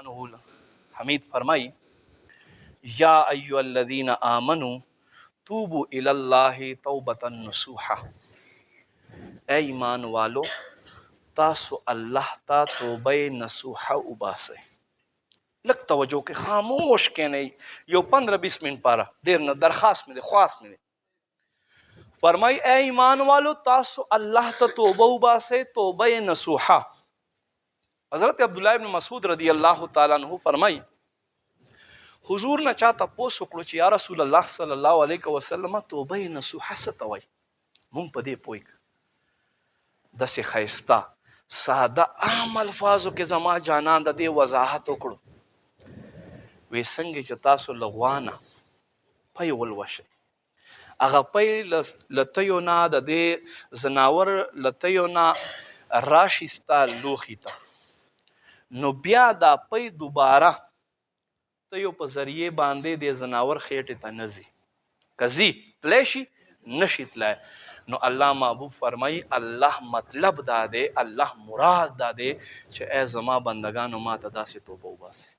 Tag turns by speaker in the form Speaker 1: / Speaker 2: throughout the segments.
Speaker 1: عنه حمید فرمائی یا ایها الذین آمنوا توبوا الی اللہ توبۃ نصوحا، اے ایمان والو تاسو الله تا توبه نصوحه وباسئ. لک توجه کې خاموش کینئ یو 15-20 منٹ پاره ډیر نه درخواست مې دی خواست مې دی. فرمای اے ایمان والو تاسو الله ته توبه وباسئ توبه نصوحه. حضرت عبداللہ ابن مسعود رضی اللہ تعالی عنہ فرمای حضور نه چاته پوښتنه وکړو چې یا رسول الله صلی الله علیه وسلم توبه نصوحه څه ته وایي؟ مونږ په دې پوه داسې ښایسته ساده عام الفاظو کې زما جانان د دې وضاحت وکړو. وی څنګه چې تاسو لغوانه پی ولوشئ، هغه پی لتیو نه د دې زناور لتیو نه راشي ستا لوښي ته، نو بیا دا پی دوباره ته یو په ذریعه باندې د زناور خېټې ته نه ځي، که ځي تلی شي نشي تلی. نو الله محبوب فرمایي الله مطلب دا دی، الله مراد دا دی چې ای زما بندگانو ما ته داسې توبه وباسئ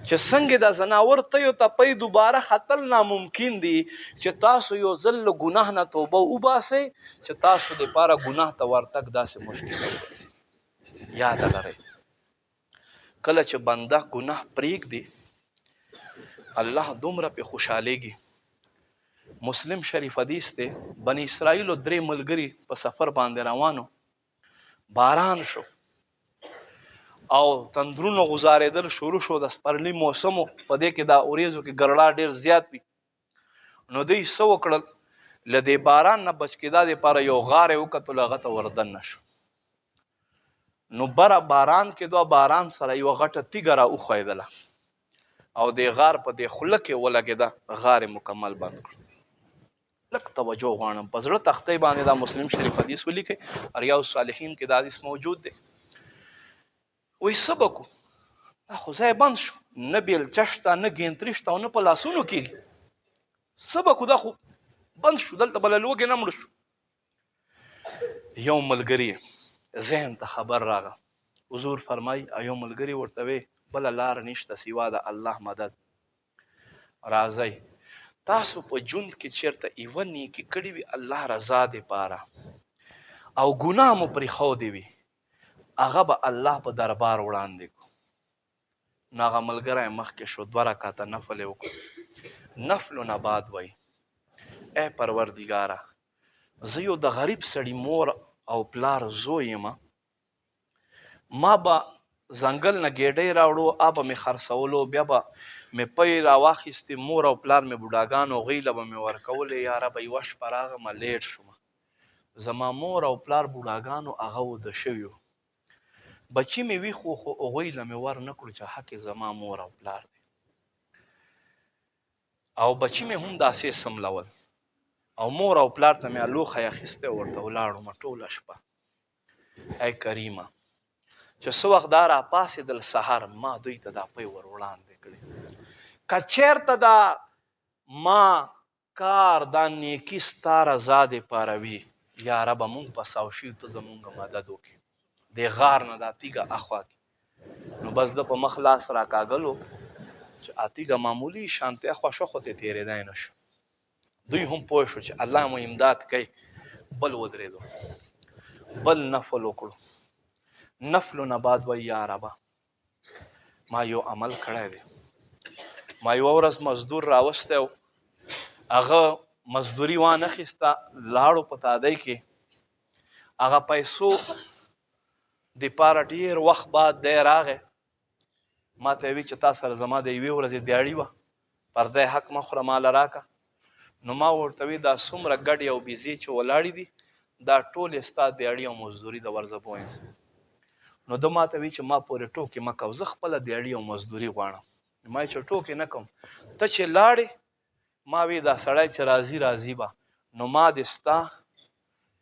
Speaker 1: چې څنګه دا زناور تیو ته پی دوباره ختل ناممکن دی، چې تاسو یو ځل ګناه نه توبه وباسئ چې تاسو د پاره ګناه ته ورتګ داسې مشکل وګرځي. یاد لرئ کله چې بنده ګناه پرېږدي الله دومره پې خوشحالېږي. مسلم شریف حدیث دی، بنی اسرائیلو 3 ملګري په سفر باندې روانو، باران شو او تندرونو غزارېدل شروع شو، د سپرلي موسمو په دې کې دا اوریځو کې ګرړه ډېر زیات وي. نو دوی څه وکړل له دې باران نه بچ کېدا دپاره یو غار یې وکتلو هغه ته وردننه شو. نو بره باران کې دوه باران سره یوه غټه تیږه را وښویدله او د غار په دې خوله کې ولګېده، غار یې مکمل بند کړو. لږ توجه غواړم په زړه تختۍ باندې دا مسلم شریف حدیث ولیکئ، ریاض الصالحین کې دا حدیث موجود دی. وایي څه به کو دا خو ځای بند شو، نه بیلچه شته نه ګینتري شته او نه په لاسونو کېږي، څه به کو دا خو بند شو، دلته بله لوږې نه مړه شو. یو ملګري ذهن ته خبر راغه، حضور فرمایي یو ملګري ورته وی بله لار نشته سوا د الله مدد. راځئ تاسو په ژوند کې چېرته یوه نیکي کړې وي الله رضا دپاره او ګناه مو پرېښودې وي، هغه به الله په دربار وړاندې کړو. نو هغه ملګری مخکې شو 2 رکعته نفل یې وکړو. نفلو نه بعد وایي ای پروردګاره زه یو د غریب سړي مور او پلار زوی یم، ما به ځنګل نه ګېډۍ راوړو هغه به مې خرڅولو، بیا به مې پی راواخیستې مور او پلار مې بوډاګانو هغوی له به مې ورکولې. یا ربه یوه شپه راغمه لیټ شومه، زما مور او پلار بوډاګانو هغه وده شوي وو، بچي مې ویښ وو خو هغوی له مې ور نه کړو چې حق زما مور او پلار دی، او بچي مې هم داسې سملول او مور او پلار ته مې لوښی اخیستی ورته ولاړم ټوله شپه. ای کریمه چې څه وخت دا راپاڅېدل سهار ما دوی ته دا پی ور وړاندې کړې، که چېرته دا ما کار دا نیکي ستا رضا دپاره وي یا ربه مونږ په ساو شوي ته زمونږ مدد وکړي، د غار نه دا تیږه اخوا کړي. نو بس ده په مخ لاس راکاږلو چې تیږه معمولي شانتۍ اخوا شو خو ترې تېرېدی نه شو. دوی هم پوه شو چې الله مو امداد کوي. بل ودرېدو بل نفل وکړو. نفلو نه بعد وایي یا ربه ما یو عمل کړی دی، ما یوه ورځ مزدور راوستی و، هغه مزدوري وانخیسته، لاړو په تادۍ کې هغه پیسو دپاره ډېر وخت بعد دی راغی، ما ته یې وی چې تا سره زما د یوې ورځې دیاړي وه، پردی حق مه خوره ماله راکه. نو ما ورته وی دا څومره ګډې او بیزې چې ولاړې دي دا ټولې ستا دیاړي او مزدوري د ورځه پوینځ. نو ده ما ته وی چې ما پورې ټوکې مه کوه، زه خپله دیاړي او مزدوري غواړم. ما چې ټوکې نه کوم ته چې لاړې ما وی دا سړی چې راځي راځي به، نو ما د ستا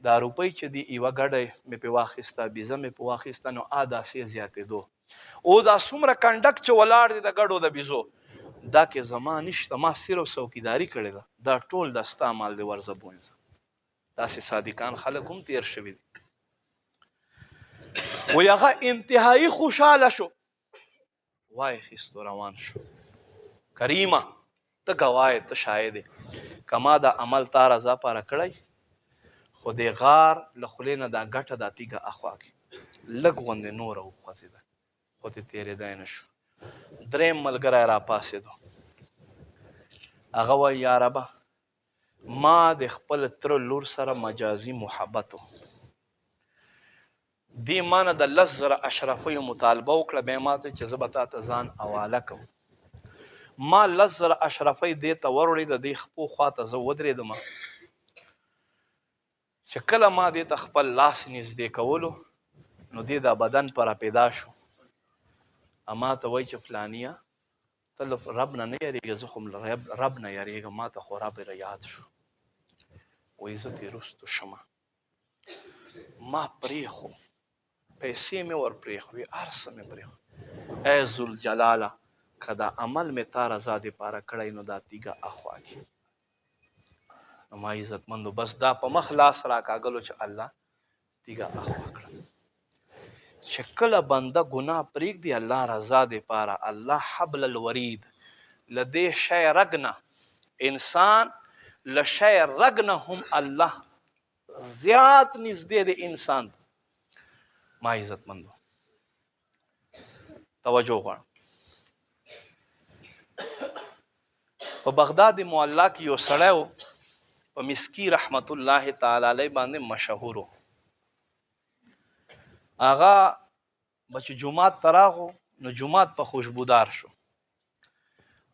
Speaker 1: دا روپۍ چې دي یوه ګډه مې پې واخیسته، بیزه مې پې واخیسته، نو داسې زیاتېدو. او دا څومره کنډک چې ولاړ دی د ګډو د بیزو دا کې زما نشته، ما صرف څوکیداري کړې ده، دا ټول د ستا مال دی ورځه بوینځه. داسې صادقان خلک هم تیر شوي دي. وی هغه انتهایی خوشحاله شو، وای خیستو روان شو. کریمه ته گواه ته شاهد کما دا عمل تا رضا پاره کړی خو د غار له خولې نه دا ګټه دا تیږه اخوا کې لږ غوندې نوره وخوځېده خو ترې تېرېدی نه شو. درېیم ملګری را پاڅېدو. هغه وایي یا ربه ما د خپل تره لور سره مجازي محبت و. دې ما نه د 10,000 اشرفیو مطالبه وکړه بیا ما ته چې زه به تا ته ځان حواله کوم. ما 10,000 اشرفۍ دې ته وروړې د دې خپو خوا ته زه ودرېدم چې کله ما دې ته خپل لاس نږدې کولو نو دې دا بدن پر پیدا شو. اما ته وایي چې فلانیه ته له رب نه نه یېرېږې زه خو رب نه یېرېږم ما ته خو رب یاد شو. وایي زه ترې رستو شمه ما پرېښو پیسې مې ور پرېښوې هر څه مې پرېښو. ای ذوالجلاله که دا عمل مې تا رضا دپاره کړی نو دا تیږه اخوا کې. نو ما عزتمندو بس دا په مخ لاس راکاږلو چې الله تیږه اخوا کړه. چې کله بنده ګناه پرېږدي الله رضا دپاره الله حبل الورید له دې شی رګ نه انسان له شی رګ نه هم الله زیات نږدې د انسان. ما عزتمندو توجه غواړم. په بغداد معلا کې یو سړی و په مسکی رحمت الله تعالی علیه باندې مشهور و. هغه به چې جومات ته راغو نو جومات په خوشبودار شو.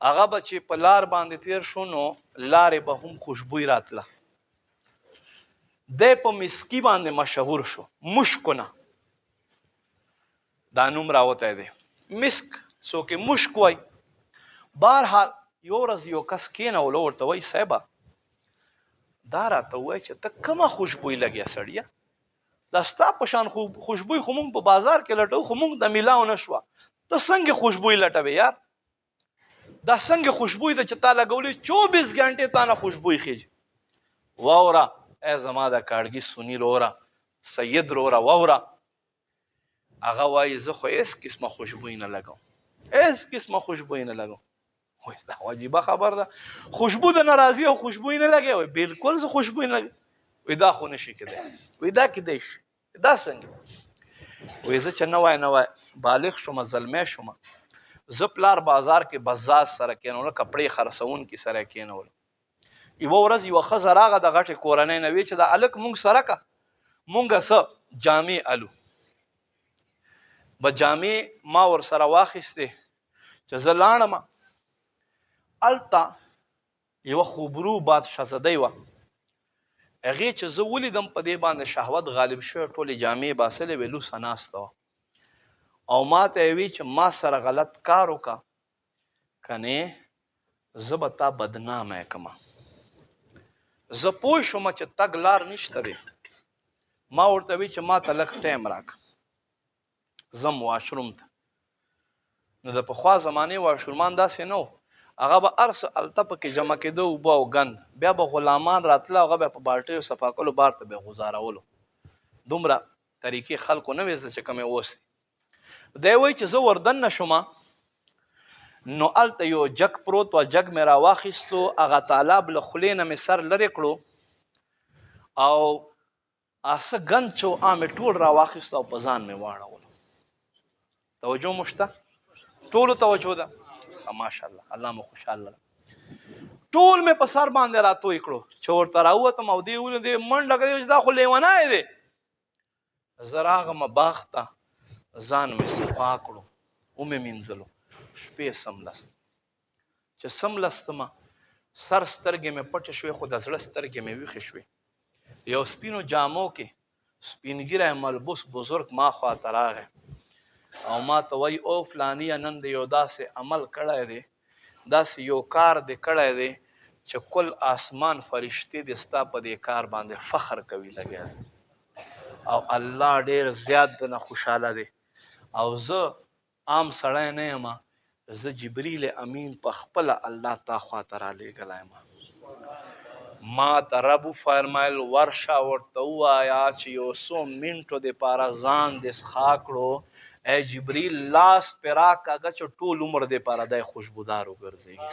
Speaker 1: هغه به چې په لار باندې تیر شو نو لارې به هم خوشبوی راتله. دی په مسکی باندې مشهور شو. مشکونه دا نوم راوتی دی. مسک څوک یې مشک وایي. بهرحال یو ورځ یو کس کېنولو ورته وایي صاحبه دا راته ووایه چې ته کومه خوشبوی لګیا سړیه دا ستا په شان خوشبوی خو مونږ په بازار کې لټو خو مونږ د میلاو نه شوه ته څنګه خوشبوی لټوې یار دا څنګه خوشبوی ده چې تا لګولې 24 ګنټې تا نه خوشبوی خیږي. واوره ای زما د کاړګي سوني روره سید روره واوره. هغه وایي زه خو هېڅ قسمه خوشبوی نه لګوم هېڅ قسمه خوشبوی نه لګوم. وایي دا عجیبه خبر ده خوشبو د ناراضي او خوشبوی نه لګوي. وایي بالکل زه خوشبوی نه لګوم. وایي دا خو نشي کېدی. وایي دا کېدی شي دا څنګه. وایي زه چې نوی نوی بالغ شوم زلمی شوم زه پلار بازار کې بزاز سره کېنولو کپړې خرڅونکي سره کېنولو. یوه ورځ یوه ښځه راغه د غټې کورنۍ نه وی چې دا هلک مونږ سره که مونږ څه جامې الو به جامې ما ورسره واخیستې چې زه لاړم هلته یوه خوبرو بادشاهزدۍ وه. هغې چې زه ولیدم په دې باندې شهوت غالب شوی ټولې جامې یې باسلې وې لوسه ناسته وه او ما ته یې وی چې ما سره غلط کار وکړه کنې زه به تا بدنامه یې کړمه. زه پوه شوم چې تګ لار نشته دی. ما ورته وی چې ما ته لږ ټایم راکړه ځم واشروم ته. نو د پخوا زمانې واشرومان داسې نه و. هغه به هر څه هلته پکې جمع کېده اوبه او ګند بیا به غلامان راتله هغه بیا په بالټیو صفا کولو بار ته به یې غوځارولو. دومره طریقې خلکو نه وې زده چې کومې اوس دي. دی وایي چې زه وردننه شوم نو هلته یو جګ پروت و جګ مې راواخیستو هغه تالاب له خولې نه مې سر لرې کړو او څه ګند چې و مې ټول راواخیستو او په ځان مې واړولو. توجه مو شته ټولو توجه ده ماشاءالله الله مو خوشحاله. ټول مې په سر باندې راتوی کړو چې ورته راووتم او دې ولې منډه کوي چې دا خو لیونی دی. زه راغمه باغ ته ځان مې صفا کړو ومې مینځلو شپې سملست چې سملستمه سر سترګې مې پټې شوې خو د زړه سترګې مې ویښې شوې. یو سپینو جامو کې سپینګیری ملبوس بزرګ ما خواته راغی او ما ته وایي او فلانیه نن د یو داسې عمل کړی دی داسې یو کار دی کړی دی چې کل آسمان فرشتې دې ستا په دې کار باندې فخر کوي لګیا دی او الله ډېر زیات دنه خوشحاله دی او زه عام سړی نه یم زه جبریل امین په خپله الله تا خواته رالیږلی یم. ما ته رب فرمایل ورشه ورته ووایه چې یو څو منټو دپاره ځان دې څښا کړو اے جبریل لاس پر راکاږه چې ټول عمر دې پاره دی خوشبودار وګرځېږي.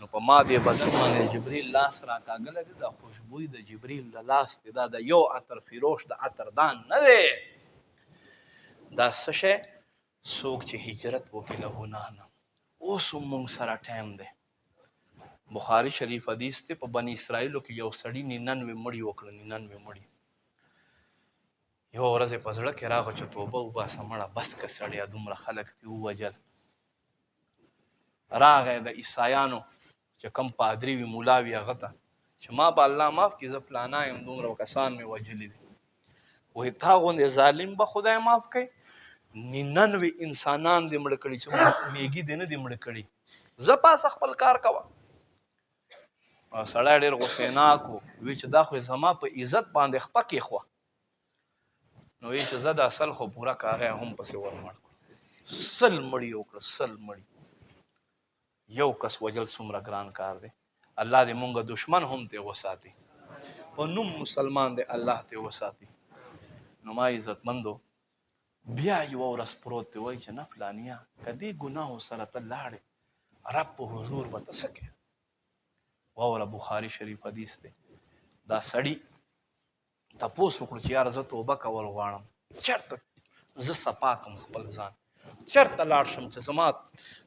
Speaker 1: نو په ما دې بدن باندې جبریل لاس راکاږلی دی، دا خوشبوی د جبریل د لاس دی، دا د یو عطر فروش د عطر دان نه دی. دا څه شی؟ څوک چې هجرت وکړي له ګناه نه. اوس هم موږ سره ټایم دی. بخاري شریف حدیث دی، په بني اسرائیلو کې یو سړي 99 مړي وکړه. 99 مړي. یو ورځ یې په زړه کې راغله چې توبه وباسه مړه، بس که سړیه دومره خلک دې ووژل. راغی د عیسایانو چې کم پادري وي ملا وي هغه ته چې ما به الله معاف کړي، زه فلانا یم، دومره کسان مې وژلي دي. وایي تا غوندې ظالم به خدای معاف کوي؟ 99 انسانان دې مړه کړي چې میږي دې نه دي مړه کړي، زه پاسه خپل کار کوه. سړی ډېر غوسېناک و، وایي چې دا خو زما په عزت باندې خپه کېښوه. نو وایي چې زه دا سل خو پوره که هغه هم پسې ورمړ کړو. 100 مړي وکړه، 100 مړي. یو کس وجل څومره ګران کار دی. الله دې مونږ دشمن هم ته وساتي، په نوم مسلمان دی الله ته وساتي. نو ما عزتمندو بیا یو ورځ پروت دی، وایي چې نه فلانیه که دې ګناهو سره ته لاړې رب په حضور به ته څه کوې؟ واوره بخاري شریف حدیث دی. دا سړي تپوس وکړو چې یاره زه توبه کول غواړم، چېرته زه صفا کړم خپل ځان، چېرته لاړ شم چې زما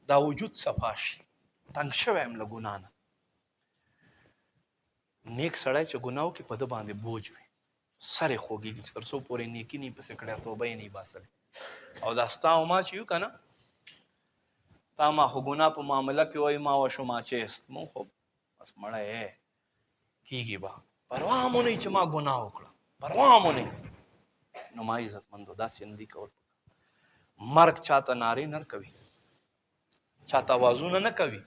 Speaker 1: دا وجود صفا شي، تنګ شوی یم له ګناه نه. نیک سړی چې ګناه وکړي په ده باندې بوج وي، سر یې خوږېږي چې تر څو پورې نیکي نه پسې کړی توبه یې نه باسلی. او دا ستا او ما چې یو که نه، تا ما خو ګناه په معامله کې وایي ما وشو ما چیست، مونږ خو بس مړی کېږي به، پروا مو نه چې ما ګناه وکړه، پروا مو نه. نو ما عزتمندو داسې نه دي کول. مرګ چاته نارې نه کوي، چاته آوازونه نه کوي.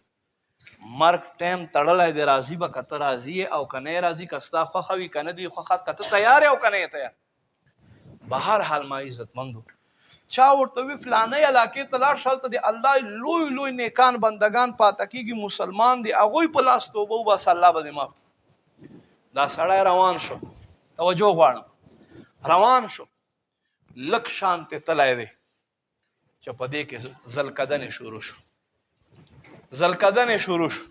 Speaker 1: مرګ ټایم تړلی دی، راځي به که ته راځي یې او که نه یې راځي، که ستا خوښه وي که نه دي خوښه، که ته تیار یې او که نه یې تیار. به هر حال ما عزتمندو چا ورته وي فلانۍ علاقې ته لاړ شه، هلته د الله لوی لوی نیکان بندګان پاته کېږي، مسلمان دي، هغوی په لاس توبه وباسه الله به دې معاف کړي. دا سړی روان شو، توجه غواړم، روان شو، لږ شانتې تلی دی چې په دې کې زلکدنې شروع شو، زلکدنې شروع شو.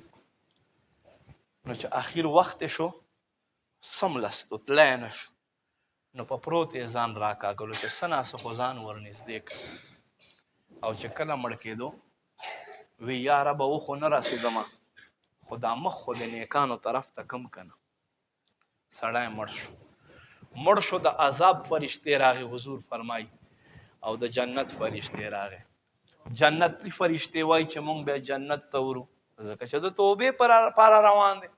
Speaker 1: نو چې اخیر وخت شو سملستو تلی نه شو، نو په پروت یې ځان راکاږلو چې څه ناڅه خو ځان ورنږدې کړ. او چې کله مړ کېدو وی یا ربه و خو نه رسېدمه، خو دا مخ خو د نیکانو طرف ته کم که نه. سړی مړ شو، مړ شو، د عذاب فرشتې راغې حضور فرمایي او د جنت فرشتې راغې. جنتي فرشتې وایي چې مونږ بیا جنت ته ورو، ځکه چې د توبې پاره روان دی،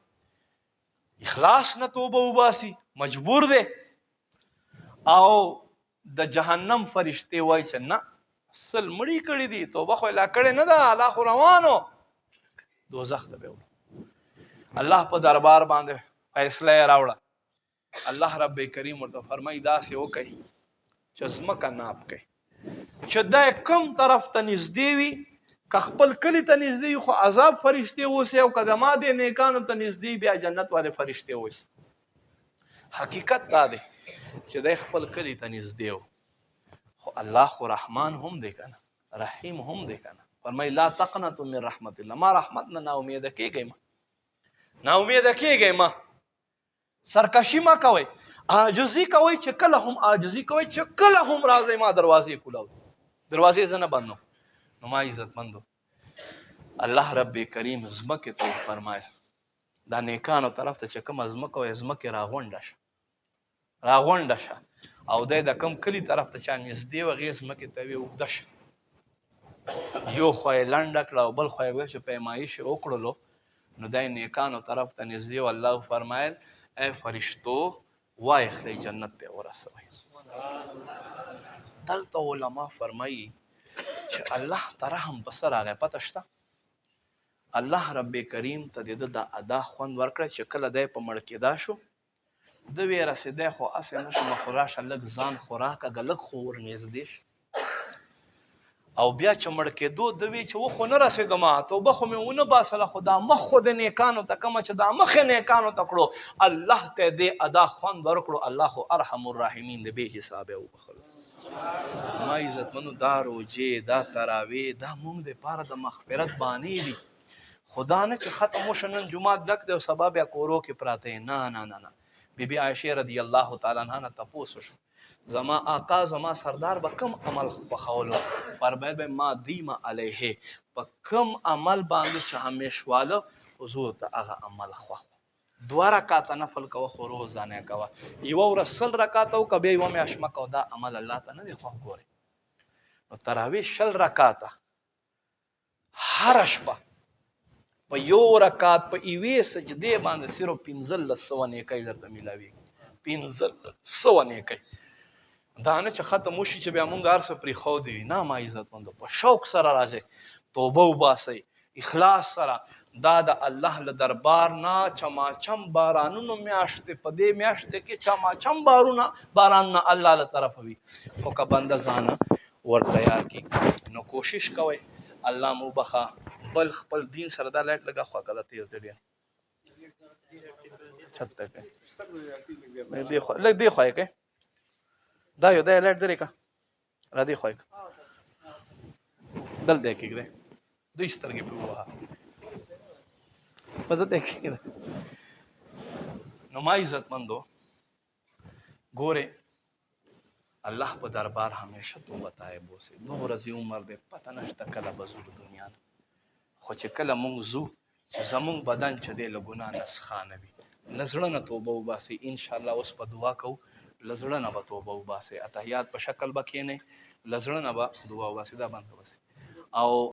Speaker 1: اخلاص نه توبه وباسي مجبور دی. او د جهنم فرشتې وایي چې نه 100 مړي کړي دي، توبه خو یې لا کړې نه ده، الله خو روانو دوزخ ته به وړو. الله په دربار باندې فیصله یې راوړه. الله رب کریم ورته فرمایي داسې وکړئ چې ځمکه ناپ کړئ چې دا کوم طرف ته نږدې وي، که خپل کلي ته نږدې وي خو عذاب فرشتې اوسي، او که د ما دې نیکانو ته نږدې بیا جنت والے فرشتې اوسي. حقیقت دا دی چې دی خپل کلي ته نږدې و، خو الله خو رحمان هم دی که نه، رحیم هم دی که نه. فرمایي لا تقنطوا من رحمت الله، ما رحمت نه ناامیده کېږئ، ما ناامیده کېږئ، ما سرکشي مه کوئ، عاجزي کوئ، چې کله هم عاجزي کوئ، چې کله هم راځئ ما دروازې کولاو، دروازې زه نه بندوم. نو ما عزتمندو الله رب کریم ځمکې ته فرمایل دا نیکانو طرف ته چې کومه ځمکه وایي ځمکې راغونډه شه، راغونډه شه، او دی د کم کلي طرف ته چا نږدې و هغې ځمکې ته ویې اوږده شه، یو خوا یې لنډه کړه او بل خوا یې چې پیمایش یې وکړلو، نو دی نیکانو طرف ته نږدې و. الله فرمایل ای فرشتو واخلئ جنت ته ورسوئ. دلته علما فرمایي چې الله ته رحم په څه راغی پته شته؟ الله رب کریم ته د ده ادا خوند ورکړی چې کله دی په مړ کېدا شو، ده ویې رسېدی خو هسې نه شمه، خو راشه لږ ځان خو راکږه، لږ خو ورنږدې شه. او بیا چې مړ کېدو ده وی چې و خو نه رسېدم، توبه خو مې ونه باسله، خو دا مخ خو د نیکانو ته کومه چې دا مخ یې نیکانو ته کړو، الله ته دې ادا خوند ورکړو، الله خو ارحم الراحمین دی، بې حسابه یې وبخلو. ما عزتمنو دا روجې دا تراویح دا مونږ دپاره د مغفرت بانې دي. خدا نه چې ختم وشه نن جومات ډک دی او سبا بیا کورو کې پراته یې. نه نه نه نه. بیبي عایشې رضی الله تعالی عنها نه تپوس شو زما آقا زما سردار به کم عمل خوښولو؟ فرمایل به ما دیم علیه، په کم عمل باندې چې همیشواله حضور ته هغه عمل خوښ. 2 رکعاته نفل کوه خو روزانه کوه. یوه ورځ 100 رکعاته وکړه بیا یوه میاشت مه کوه. دا عمل الله ته نه دی خوښ. ګورئ نو تراویح 100 رکعاته هره شپه په یو رکعت په یوې سجدې باندې صرف 1500 نیکۍ درته میلاویږي. 1500 نیکۍ. دا نه چې ختم وشي چې بیا مونږ هر څه پرېښودي وي. نه ما عزتمندو په شوق سره راځئ، توبه وباسئ اخلاص سره. دا د الله له دربار نه چماچم بارانونو میاشت دی. په دې میاشت کې چماچم بارانونه الله له طرفه وي. خو که بنده ځانه ور تیار کړي نو کوشش کوئ. الله مو بخه. بل خپل دین سره دا لایټ لګه خوا کده تیز دی ډېر چت ته کوي لږ دی خوا یې کوي. دا یو دا لایټ درې کا را دی خوا یې دل دی کېږدی دوی سترګې پرې ووهه په دلته کېږده. نو ما عزتمندو ګورې الله په دربار همیشه توبه تایب اوسئ. 2 ورځې عمر دی پته نشته کله به ځو دنیا ته. خو چې کله مونږ ځو چې زمونږ بدن چې دی له ګناه نه څخه نه وي له زړه نه توبه وباسئ. انشاءالله اوس په دعا کوو له زړه نه به توبه وباسئ. اتحیات په شکل به کښېنئ له زړه نه به دعا وباسئ. دا بند وباسئ او